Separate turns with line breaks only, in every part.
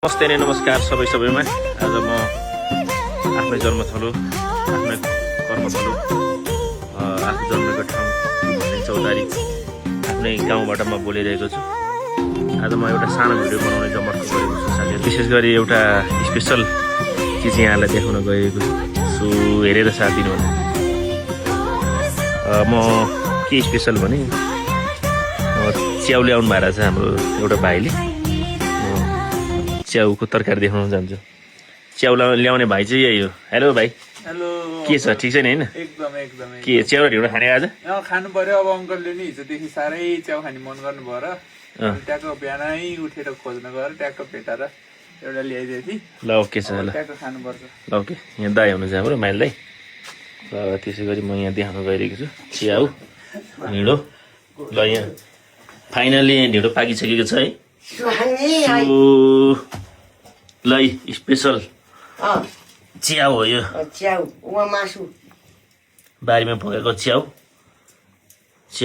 नमस्ते नै नमस्कार सबैमा आज म आफ्नै जन्मथलो आफ्नै कर्मथलो आफू जन्मेको ठाउँ चौतारी आफ्नै गाउँबाट म बोलिरहेको छु। आज म एउटा सानो भिडियो बनाउने जमर्को गरेको छु साथीहरु। विशेष गरी एउटा स्पेशल चिज यहाँलाई देखाउन गएको छु। सो हेरेर साथ दिनु होला। म के स्पेशल भने च्याउ ल्याउनु भएर छ हाम्रो एउटा भाइले। च्याउको तरकारी देखाउन जान्छु। च्याउ ल्याउने भाइ चाहिँ यही हो। हेलो भाइ।
हेलो।
के छ, ठीक छ नि हैन?
एकदम
के च्याउ ढिँडो खाने आज?
खानु पर्यो। अब अंकलले नि हिजोदेखि साह्रै च्याउ खाने मन गर्नु भयो र ट्याक्क बिहानै उठेर खोज्न गएर ट्याक्क भेटाएर एउटा ल्याइदिए थिएँ।
ल ओके छ। ल
ट्याक्क खानुपर्छ।
ल ओके। यहाँ दाइ हुनुहुन्छ हाम्रो माइल दाइ। ल त्यसै गरी म यहाँ देखाउन गइरहेको छु च्याउ ढिँडो। ल यहाँ फाइनली ढिँडो पाकिसकेको छ है। ल स्पेशल च्याउ हो यो।
च्याउ वा मासु
बारीमा पकाएको च्याउ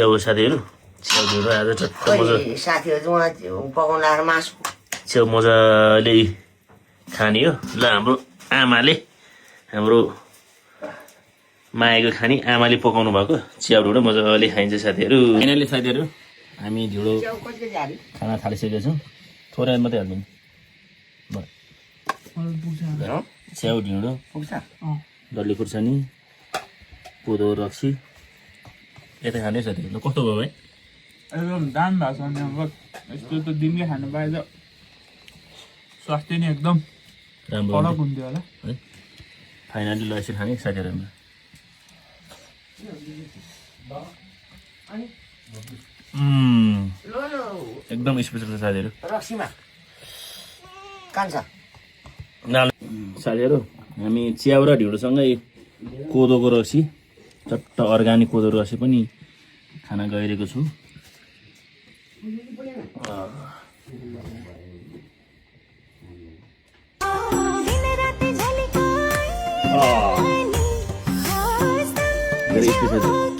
हो साथीहरू। च्याउ ढिँडो आज चट्ट मजा
साथीहरू उहाँ पकाउनु लगाएर मासु
च्याउ मजाले खाने हो। ल हाम्रो आमाले हाम्रो मायाको खानी आमाले पकाउनु भएको च्याउ ढिँडो मजाले खाइन्छ साथीहरू। फाइनली साथीहरू हामी ढिँडो खाना थालिसकेका छौँ। थोरै मात्रै हाल्दिनु। च्याउ ढिँडो डल्ले खुर्सानी कोदो रक्सी यता खाने साथीहरू। ल कस्तो भयो भाइ?
एकदम दाम भएको छ नि अंकल। यस्तो त दिनकै खानु पाए त स्वास्थ्य नि एकदम
राम्रो
फरक हुन्थ्यो होला
है। फाइनली ल यसरी खाने साथीहरू। एकदम स्पेसल छ साथीहरू।
रक्सीमा कान्छ
साथीहरू हामी च्याउ र ढिँडोसँगै कोदोको रक्सी चट्ट अर्ग्यानिक कोदो रक्सी पनि खान गइरहेको छु। धेरै स्पेसल छ।